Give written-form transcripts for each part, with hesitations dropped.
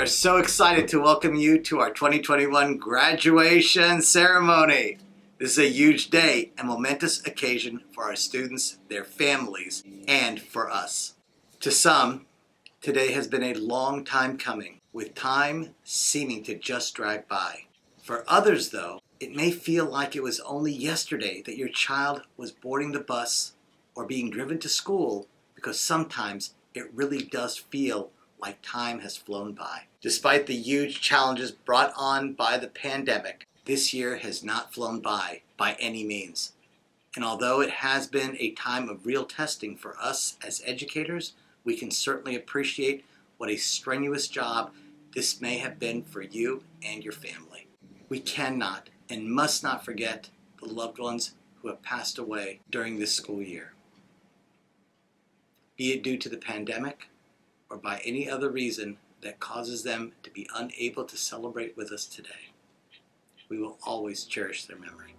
are so excited to welcome you to our 2021 graduation ceremony. This is a huge day and momentous occasion for our students, their families, and for us. To some, today has been a long time coming, with time seeming to just drag by. For others, though, it may feel like it was only yesterday that your child was boarding the bus or being driven to school, because sometimes it really does feel like time has flown by. Despite the huge challenges brought on by the pandemic, this year has not flown by any means. And although it has been a time of real testing for us as educators, we can certainly appreciate what a strenuous job this may have been for you and your family. We cannot and must not forget the loved ones who have passed away during this school year. Be it due to the pandemic or by any other reason that causes them to be unable to celebrate with us today, we will always cherish their memory.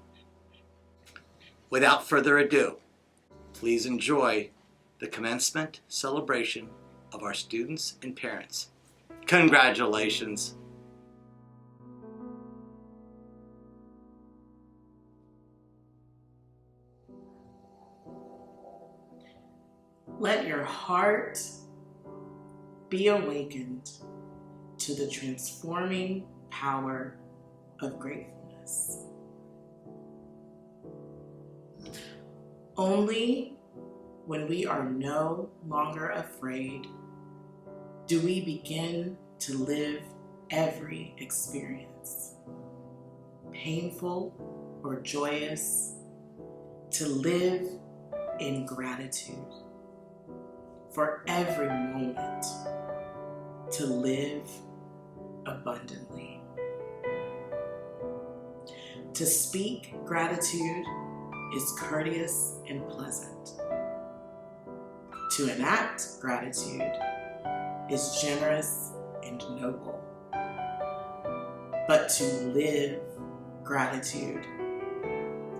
Without further ado, please enjoy the commencement celebration of our students and parents. Congratulations! Let your heart be awakened to the transforming power of gratefulness. Only when we are no longer afraid do we begin to live every experience, painful or joyous, to live in gratitude for every moment, to live abundantly. To speak gratitude is courteous and pleasant. To enact gratitude is generous and noble. But to live gratitude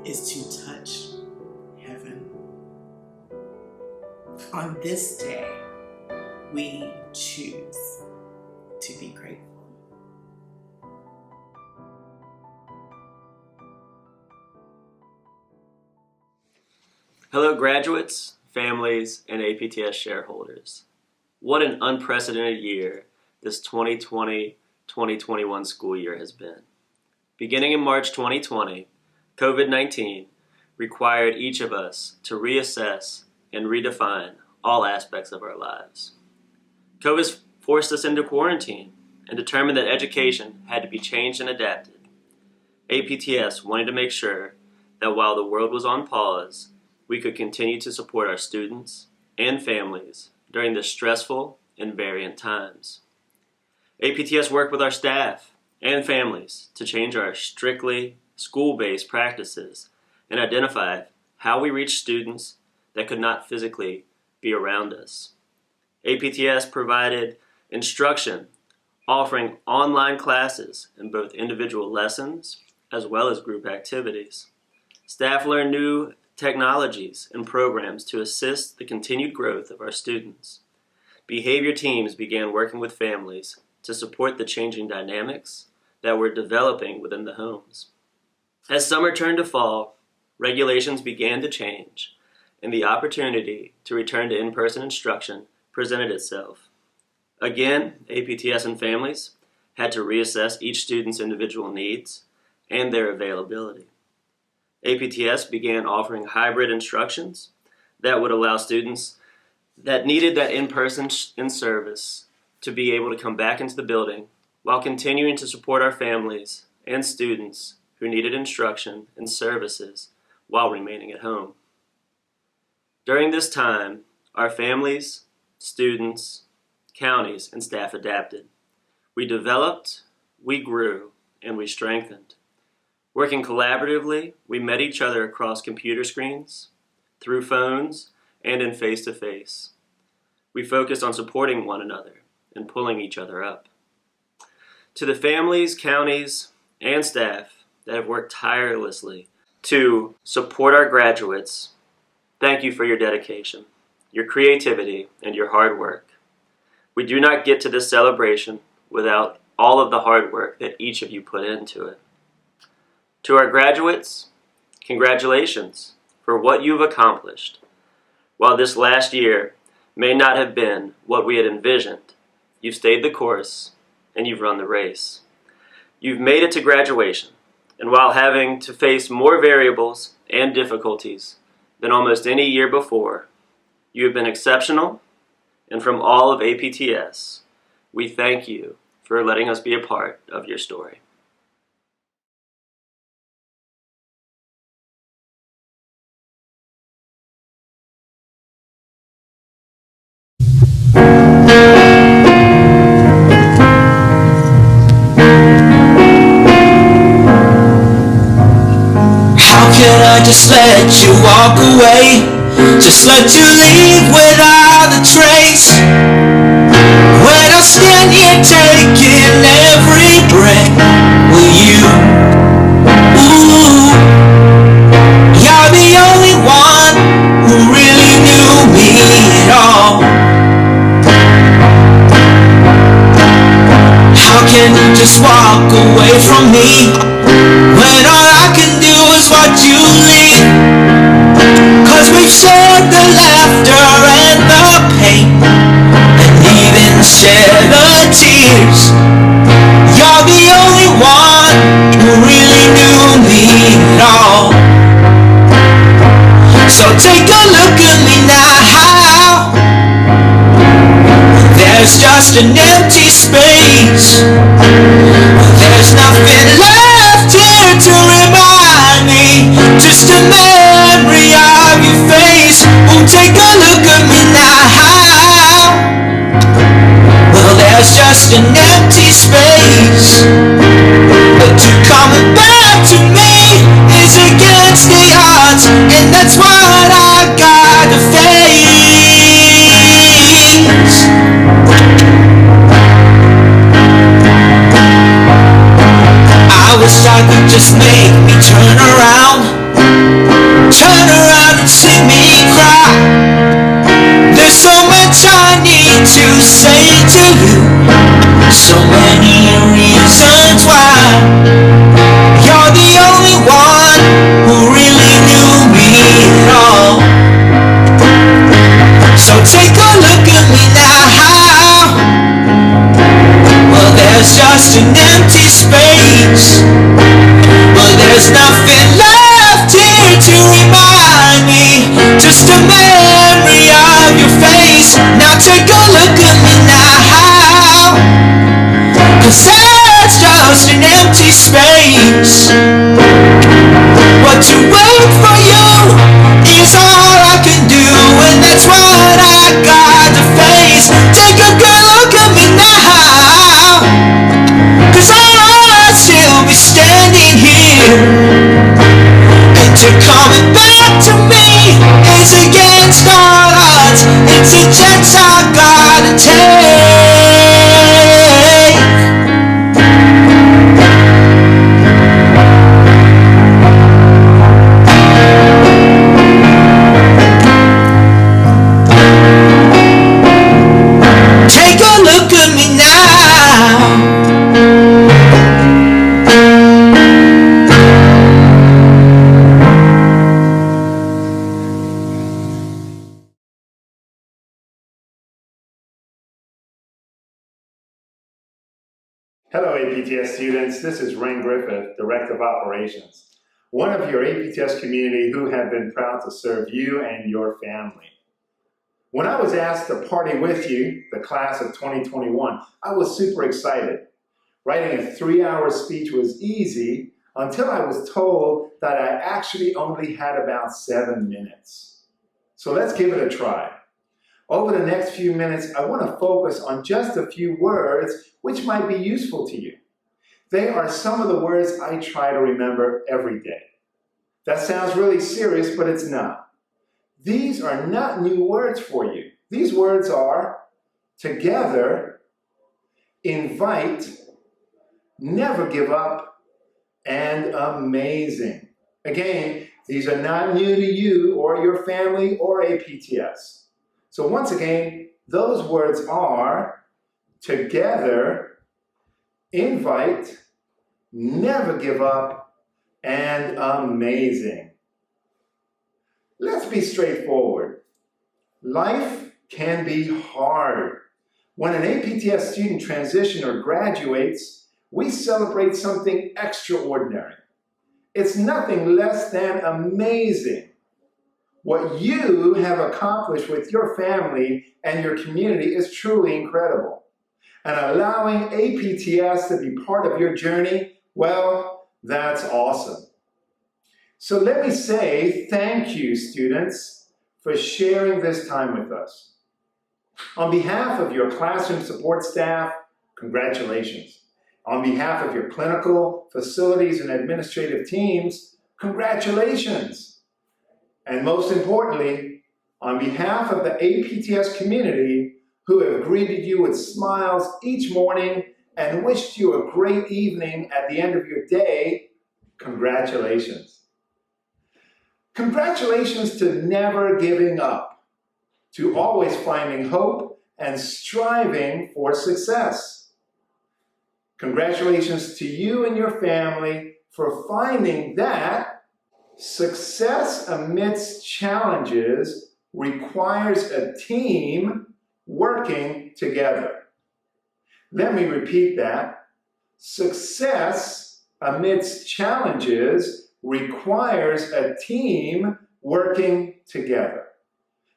is to touch heaven. On this day, we choose to be grateful. Hello graduates, families, and APTS shareholders. What an unprecedented year this 2020-2021 school year has been. Beginning in March 2020, COVID-19 required each of us to reassess and redefine all aspects of our lives. COVID forced us into quarantine and determined that education had to be changed and adapted. APTS wanted to make sure that while the world was on pause, we could continue to support our students and families during the stressful and variant times. APTS worked with our staff and families to change our strictly school-based practices and identify how we reach students that could not physically be around us. APTS provided instruction, offering online classes in both individual lessons as well as group activities. Staff learned new technologies and programs to assist the continued growth of our students. Behavior teams began working with families to support the changing dynamics that were developing within the homes. As summer turned to fall, regulations began to change, and the opportunity to return to in-person instruction presented itself. Again, APTS and families had to reassess each student's individual needs and their availability. APTS began offering hybrid instructions that would allow students that needed that in-person in-service to be able to come back into the building while continuing to support our families and students who needed instruction and services while remaining at home. During this time, our families, students, counties, and staff adapted. We developed, we grew, and we strengthened. Working collaboratively, we met each other across computer screens, through phones, and in face-to-face. We focused on supporting one another and pulling each other up. To the families, counties, and staff that have worked tirelessly to support our graduates, thank you for your dedication, your creativity, and your hard work. We do not get to this celebration without all of the hard work that each of you put into it. To our graduates, congratulations for what you've accomplished. While this last year may not have been what we had envisioned, you've stayed the course and you've run the race. You've made it to graduation, and while having to face more variables and difficulties than almost any year before, you have been exceptional, and from all of APTS, we thank you for letting us be a part of your story. I just let you walk away, just let you leave without a trace. When I stand here taking every breath with you, ooh, you're the only one who really knew me at all. How can you just walk away from me when all I can do is watch you leave? 'Cause we've shared the laughter and the pain, and even shared the tears. You're the only one who really knew me at all. So take a look at me now. There's just an empty space. There's nothing left here to remind me, just a memory of your face. Oh, take a look at me now. Well, there's just an empty space, but you coming back to me is against the odds, and that's what I gotta face. I wish I could just make me turn around and see me cry. There's so much I need to say to you, so many reasons why. You're the only one who really knew me at all. So take a look at me now. Well, there's just an empty space. Well, there's nothing left here to remind me, just a memory of your face. Now take a look at me now, 'cause there's just an empty space. But to wait for you is all I can do, and that's what I got to face. Take a good look at me now, 'cause I'll still be standing here. And to coming back to me is against all odds. It's a chance I gotta take. Take a look at me now. Hello APTS students, this is Ren Griffith, Director of Operations, one of your APTS community who have been proud to serve you and your family. When I was asked to party with you, the class of 2021, I was super excited. Writing a 3-hour speech was easy until I was told that I actually only had about 7 minutes. So let's give it a try. Over the next few minutes, I want to focus on just a few words which might be useful to you. They are some of the words I try to remember every day. That sounds really serious, but it's not. These are not new words for you. These words are together, invite, never give up, and amazing. Again, these are not new to you or your family or APTS. So once again, those words are together, invite, never give up, and amazing. Let's be straightforward. Life can be hard. When an APTS student transitions or graduates, we celebrate something extraordinary. It's nothing less than amazing. What you have accomplished with your family and your community is truly incredible. And allowing APTS to be part of your journey, well, that's awesome. So let me say thank you, students, for sharing this time with us. On behalf of your classroom support staff, congratulations. On behalf of your clinical, facilities, and administrative teams, congratulations. And most importantly, on behalf of the APTS community who have greeted you with smiles each morning and wished you a great evening at the end of your day, congratulations. Congratulations to never giving up, to always finding hope and striving for success. Congratulations to you and your family for finding that success amidst challenges requires a team working together. Let me repeat that. Success amidst challenges requires a team working together.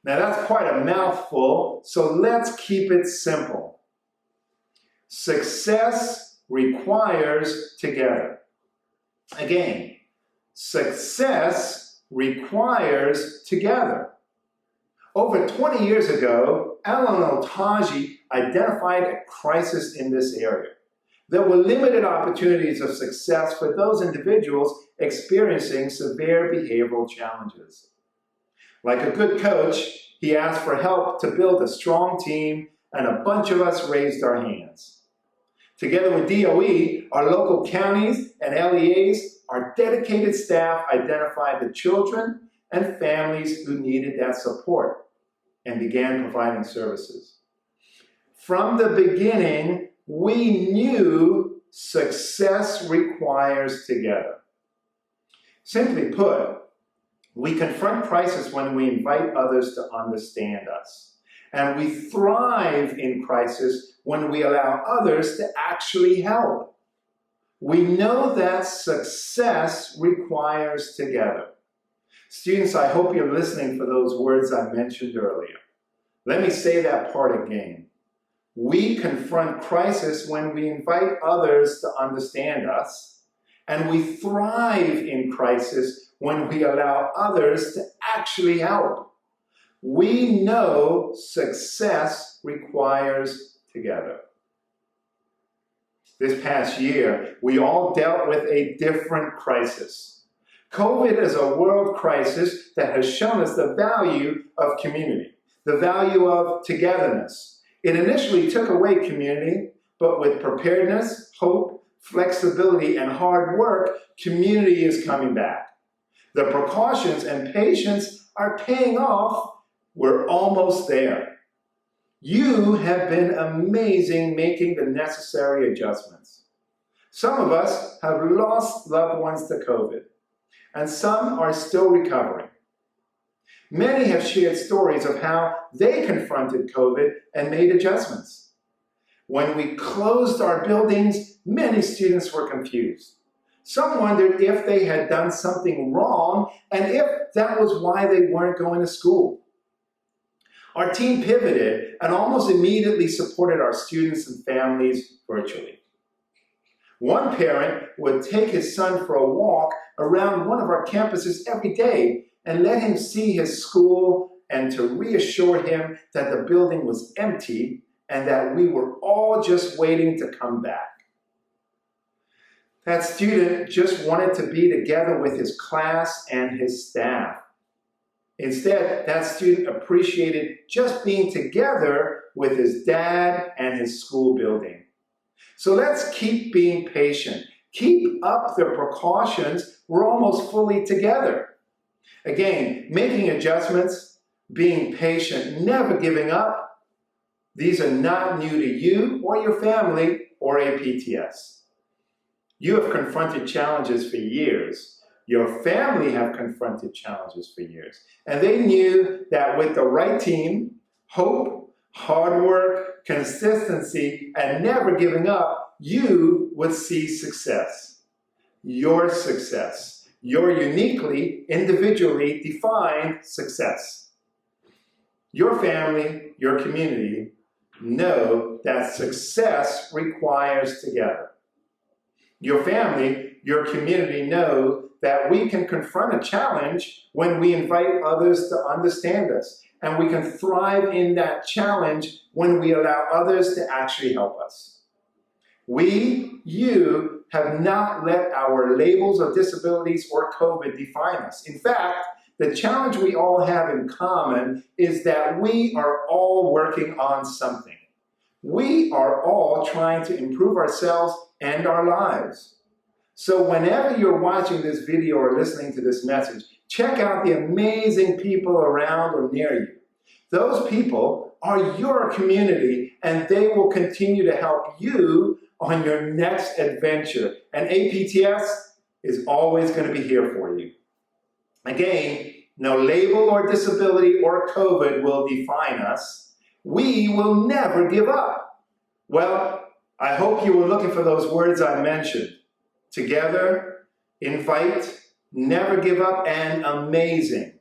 Now that's quite a mouthful, so let's keep it simple. Success requires together. Again, success requires together. Over 20 years ago, Alan Otaji identified a crisis in this area. There were limited opportunities of success for those individuals experiencing severe behavioral challenges. Like a good coach, he asked for help to build a strong team, and a bunch of us raised our hands. Together with DOE, our local counties and LEAs, our dedicated staff identified the children and families who needed that support and began providing services. From the beginning, we knew success requires together. Simply put, we confront crisis when we invite others to understand us. And we thrive in crisis when we allow others to actually help. We know that success requires together. Students, I hope you're listening for those words I mentioned earlier. Let me say that part again. We confront crisis when we invite others to understand us, and we thrive in crisis when we allow others to actually help. We know success requires together. This past year, we all dealt with a different crisis. COVID is a world crisis that has shown us the value of community, the value of togetherness. It initially took away community, but with preparedness, hope, flexibility, and hard work, community is coming back. The precautions and patience are paying off. We're almost there. You have been amazing making the necessary adjustments. Some of us have lost loved ones to COVID, and some are still recovering. Many have shared stories of how they confronted COVID and made adjustments. When we closed our buildings, many students were confused. Some wondered if they had done something wrong and if that was why they weren't going to school. Our team pivoted and almost immediately supported our students and families virtually. One parent would take his son for a walk around one of our campuses every day and let him see his school and to reassure him that the building was empty and that we were all just waiting to come back. That student just wanted to be together with his class and his staff. Instead, that student appreciated just being together with his dad and his school building. So let's keep being patient. Keep up the precautions. We're almost fully together. Again, making adjustments, being patient, never giving up. These are not new to you or your family. or APTS. You have confronted challenges for years. Your family have confronted challenges for years. And they knew that with the right team, hope, hard work, consistency, and never giving up, you would see success. Your success. Your uniquely, individually defined success. Your family, your community know that success requires together. Your family, your community know that we can confront a challenge when we invite others to understand us. And we can thrive in that challenge when we allow others to actually help us. We, you, have not let our labels of disabilities or COVID define us. In fact, the challenge we all have in common is that we are all working on something. We are all trying to improve ourselves and our lives. So whenever you're watching this video or listening to this message, check out the amazing people around or near you. Those people are your community, and they will continue to help you on your next adventure. And APTS is always going to be here for you. Again, no label or disability or COVID will define us. We will never give up. Well, I hope you were looking for those words I mentioned. Together, invite, never give up, and amazing.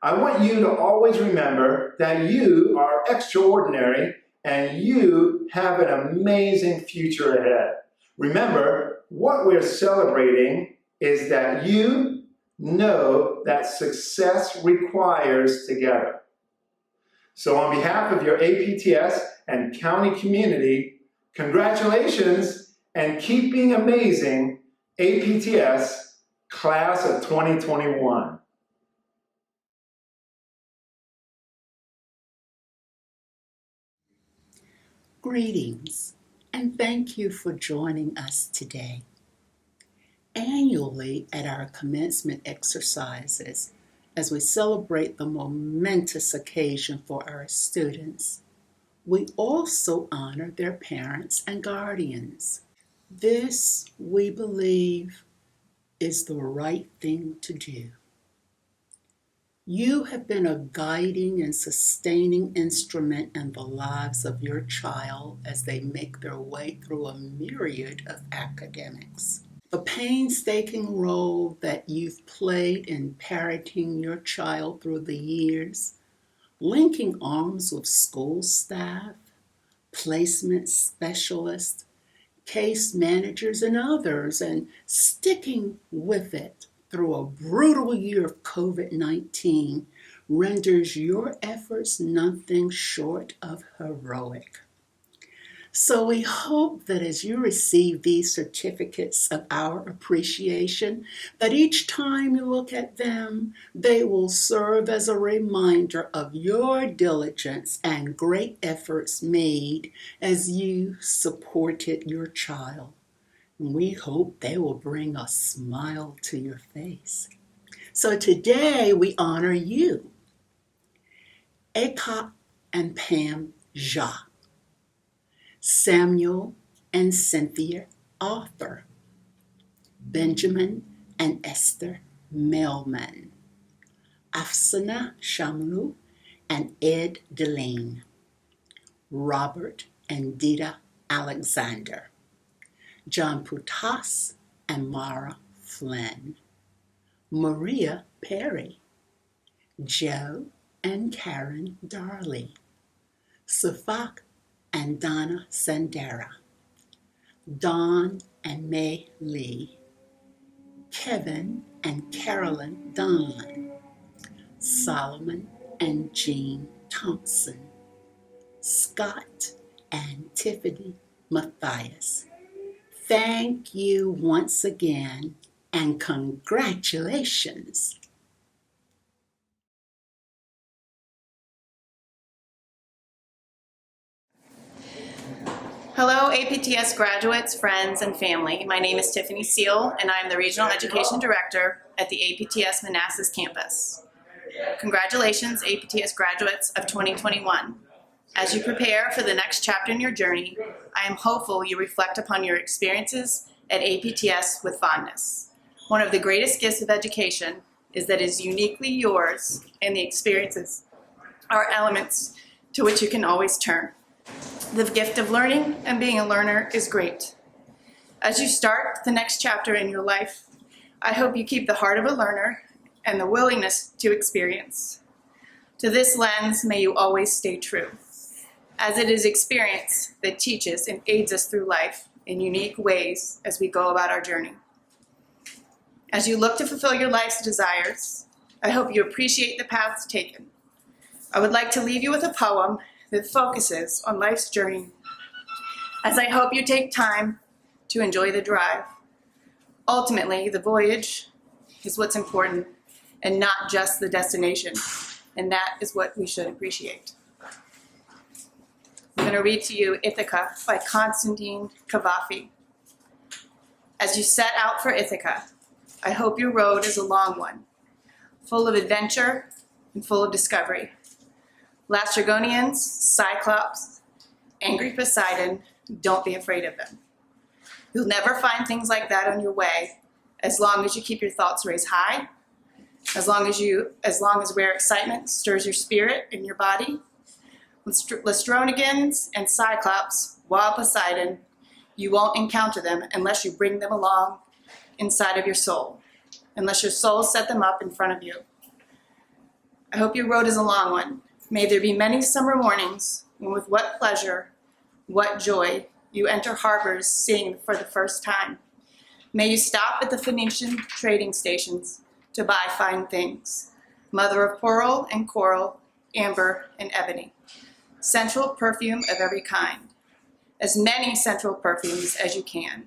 I want you to always remember that you are extraordinary and you have an amazing future ahead. Remember, what we're celebrating is that you know that success requires together. So on behalf of your APTS and county community, congratulations and keep being amazing, APTS Class of 2021. Greetings, and thank you for joining us today. Annually at our commencement exercises, as we celebrate the momentous occasion for our students, we also honor their parents and guardians. This, we believe, is the right thing to do. You have been a guiding and sustaining instrument in the lives of your child as they make their way through a myriad of academics. The painstaking role that you've played in parenting your child through the years, linking arms with school staff, placement specialists, case managers, and others, and sticking with it through a brutal year of COVID-19 renders your efforts nothing short of heroic. So we hope that as you receive these certificates of our appreciation, that each time you look at them, they will serve as a reminder of your diligence and great efforts made as you supported your child. We hope they will bring a smile to your face. So today we honor you, Eka and Pam Jha, Samuel and Cynthia Arthur, Benjamin and Esther Melman, Afsana Shamlu and Ed Deline, Robert and Dita Alexander, John Putas and Mara Flynn, Maria Perry, Joe and Karen Darley, Safak and Donna Sandera, Don and May Lee, Kevin and Carolyn Don, Solomon and Jean Thompson, Scott and Tiffany Matthias. Thank you once again and congratulations. Hello, APTS graduates, friends, and family. My name is Tiffany Seal, and I am the Regional Education Director at the APTS Manassas campus. Congratulations, APTS graduates of 2021. As you prepare for the next chapter in your journey, I am hopeful you reflect upon your experiences at APTS with fondness. One of the greatest gifts of education is that it is uniquely yours, and the experiences are elements to which you can always turn. The gift of learning and being a learner is great. As you start the next chapter in your life, I hope you keep the heart of a learner and the willingness to experience. To this lens, may you always stay true, as it is experience that teaches and aids us through life in unique ways as we go about our journey. As you look to fulfill your life's desires, I hope you appreciate the paths taken. I would like to leave you with a poem that focuses on life's journey, as I hope you take time to enjoy the drive. Ultimately, the voyage is what's important and not just the destination, and that is what we should appreciate. I'm going to read to you Ithaca by Constantine Cavafy. As you set out for Ithaca, I hope your road is a long one, full of adventure and full of discovery. Lastrygonians, Cyclops, angry Poseidon, don't be afraid of them. You'll never find things like that on your way as long as you keep your thoughts raised high, as long as rare excitement stirs your spirit and your body. Lastrygonians and Cyclops, wild Poseidon, you won't encounter them unless you bring them along inside of your soul, unless your soul set them up in front of you. I hope your road is a long one. May there be many summer mornings when with what pleasure, what joy, you enter harbors seeing for the first time. May you stop at the Phoenician trading stations to buy fine things, mother of pearl and coral, amber and ebony, central perfume of every kind, as many central perfumes as you can.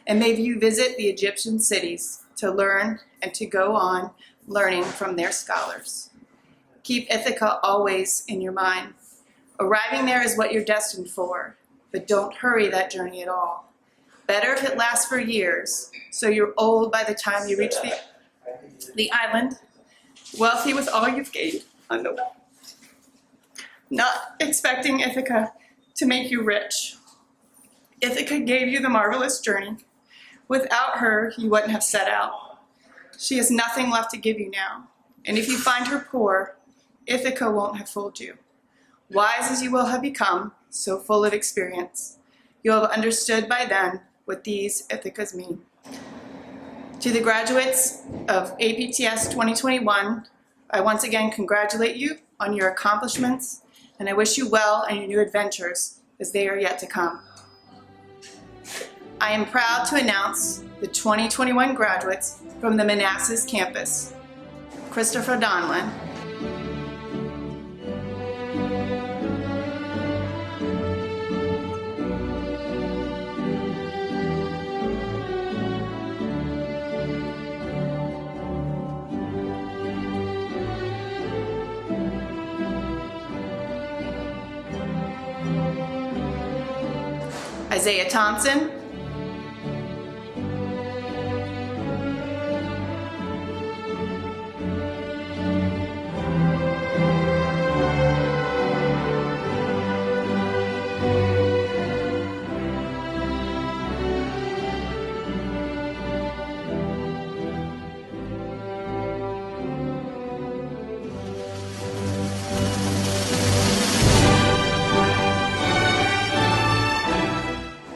And may you visit the Egyptian cities to learn and to go on learning from their scholars. Keep Ithaca always in your mind. Arriving there is what you're destined for, but don't hurry that journey at all. Better if it lasts for years, so you're old by the time you reach the island, wealthy with all you've gained. Not expecting Ithaca to make you rich. Ithaca gave you the marvelous journey. Without her, you wouldn't have set out. She has nothing left to give you now, and if you find her poor, Ithaca won't have fooled you. Wise as you will have become, so full of experience, you'll have understood by then what these Ithacas mean. To the graduates of APTS 2021, I once again congratulate you on your accomplishments, and I wish you well in your new adventures as they are yet to come. I am proud to announce the 2021 graduates from the Manassas campus. Christopher Donlin, Isaiah Thompson,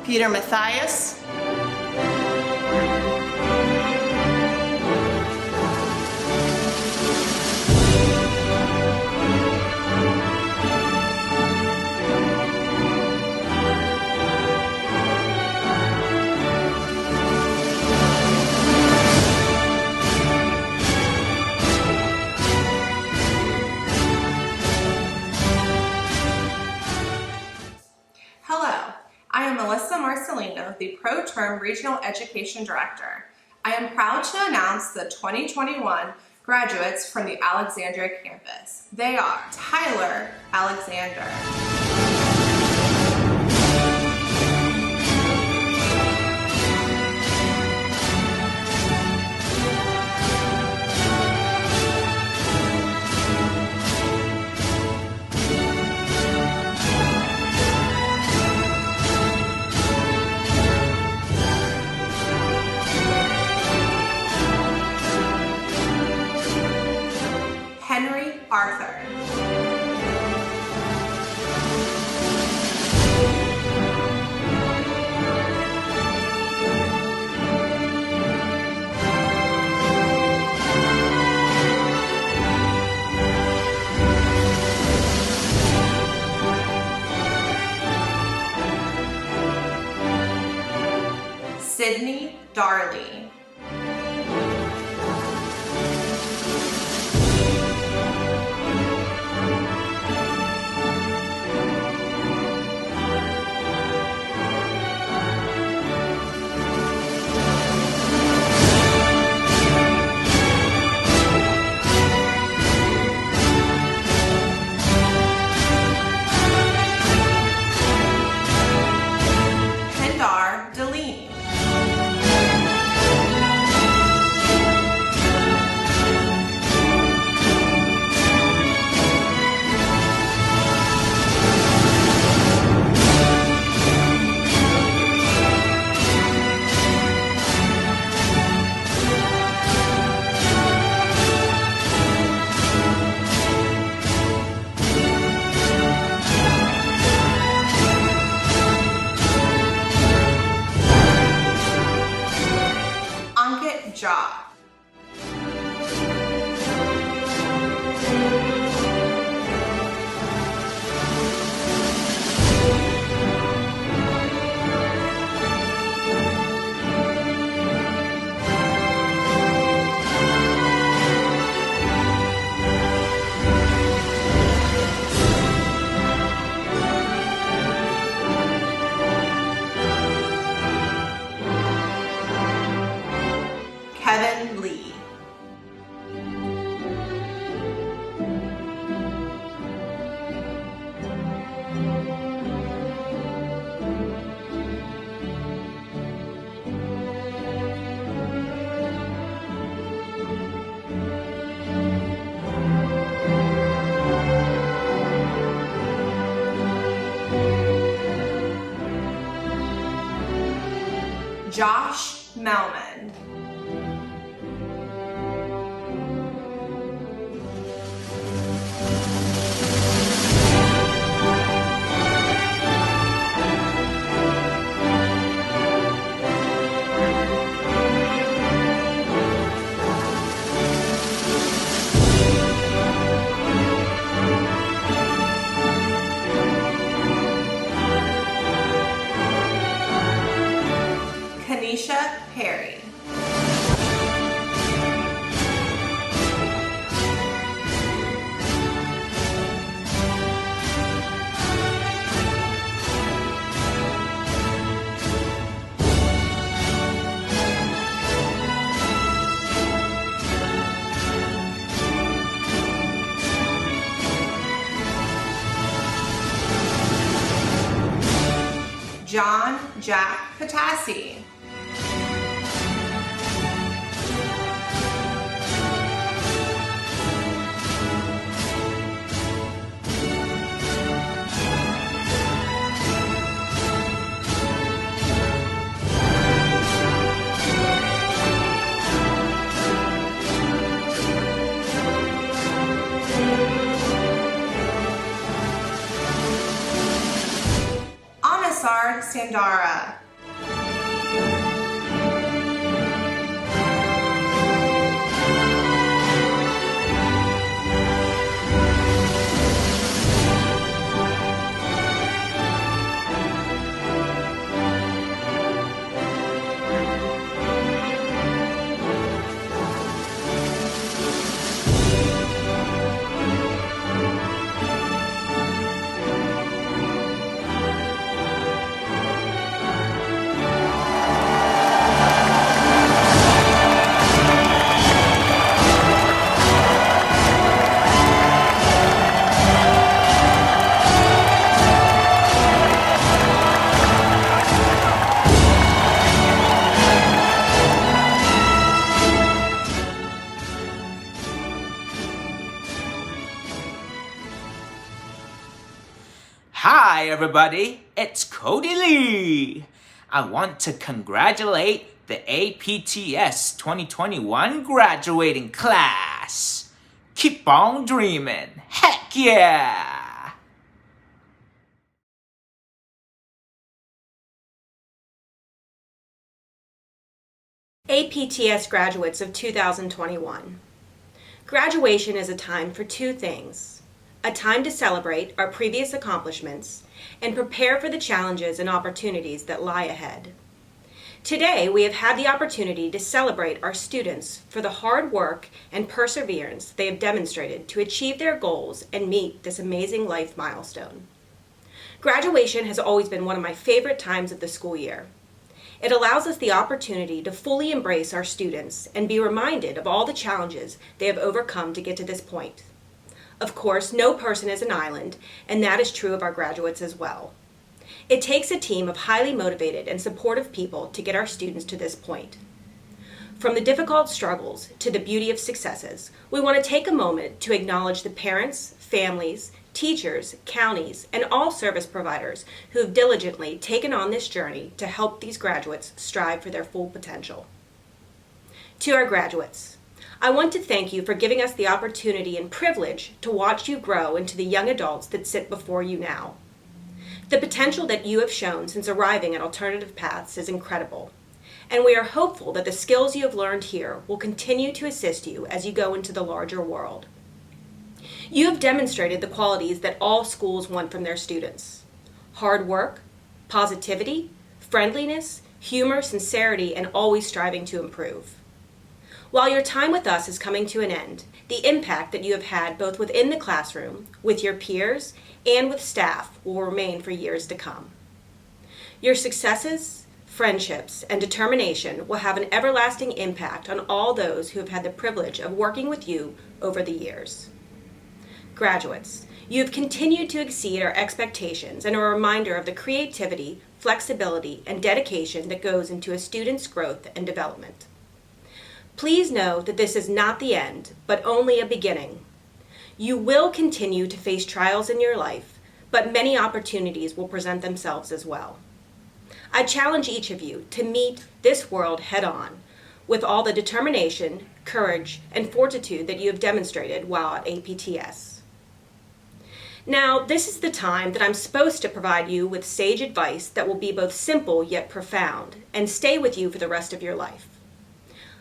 Peter Matthias, the Pro-Term Regional Education Director. I am proud to announce the 2021 graduates from the Alexandria campus. They are Tyler Alexander, Henry Arthur. Sydney Darley. Kendar Deline. Ankit Jha. Kevin Lee. Josh Melman. Kanisha Perry. John Jack Patassi. Anasar Sandara. Hi everybody, it's Cody Lee. I want to congratulate the APTS 2021 graduating class. Keep on dreaming. Heck yeah! APTS graduates of 2021. Graduation is a time for two things: a time to celebrate our previous accomplishments and prepare for the challenges and opportunities that lie ahead. Today, we have had the opportunity to celebrate our students for the hard work and perseverance they have demonstrated to achieve their goals and meet this amazing life milestone. Graduation has always been one of my favorite times of the school year. It allows us the opportunity to fully embrace our students and be reminded of all the challenges they have overcome to get to this point. Of course, no person is an island, and that is true of our graduates as well. It takes a team of highly motivated and supportive people to get our students to this point. From the difficult struggles to the beauty of successes, we want to take a moment to acknowledge the parents, families, teachers, counties, and all service providers who have diligently taken on this journey to help these graduates strive for their full potential. To our graduates, I want to thank you for giving us the opportunity and privilege to watch you grow into the young adults that sit before you now. The potential that you have shown since arriving at Alternative Paths is incredible, and we are hopeful that the skills you have learned here will continue to assist you as you go into the larger world. You have demonstrated the qualities that all schools want from their students: hard work, positivity, friendliness, humor, sincerity, and always striving to improve. While your time with us is coming to an end, the impact that you have had both within the classroom, with your peers, and with staff will remain for years to come. Your successes, friendships, and determination will have an everlasting impact on all those who have had the privilege of working with you over the years. Graduates, you have continued to exceed our expectations and are a reminder of the creativity, flexibility, and dedication that goes into a student's growth and development. Please know that this is not the end, but only a beginning. You will continue to face trials in your life, but many opportunities will present themselves as well. I challenge each of you to meet this world head-on with all the determination, courage, and fortitude that you have demonstrated while at APTS. Now, this is the time that I'm supposed to provide you with sage advice that will be both simple yet profound and stay with you for the rest of your life.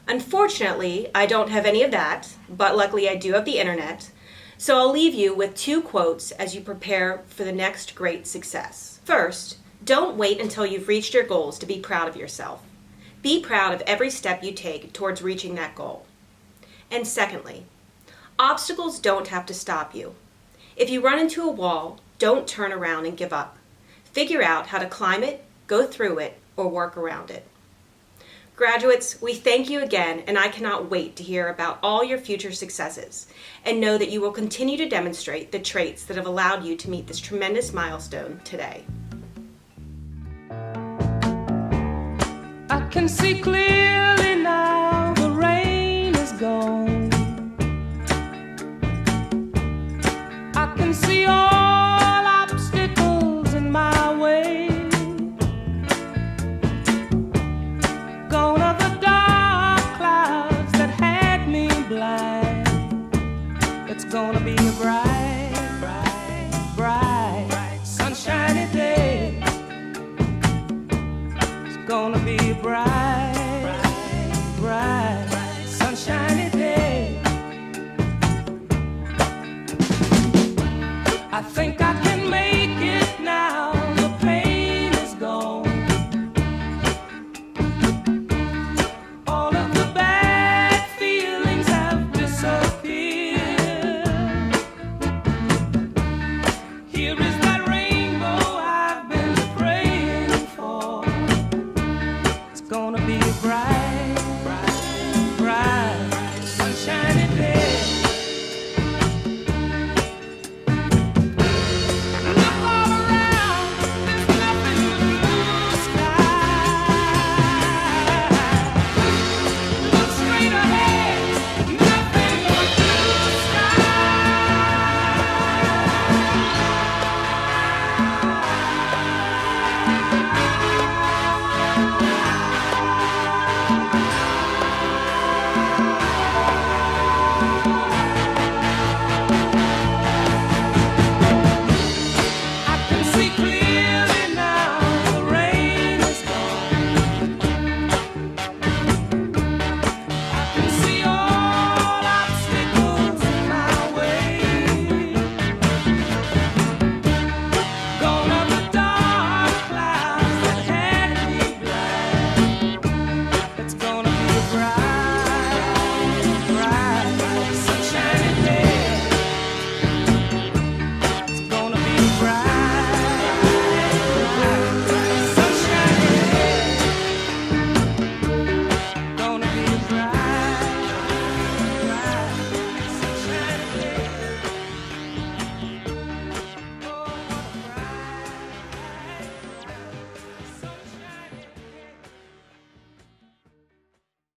Unfortunately, I don't have any of that, but luckily I do have the internet, so I'll leave you with two quotes as you prepare for the next great success. First, don't wait until you've reached your goals to be proud of yourself. Be proud of every step you take towards reaching that goal. And secondly, obstacles don't have to stop you. If you run into a wall, don't turn around and give up. Figure out how to climb it, go through it, or work around it. Graduates, we thank you again, and I cannot wait to hear about all your future successes, and know that you will continue to demonstrate the traits that have allowed you to meet this tremendous milestone today. I can see clearly now, the rain is gone. I can see all obstacles in my way. Gone are the dark clouds that had me blind. It's gonna be a bright, bright, bright, sunshiny day. It's gonna be a bright, bright, sunshiny day. I think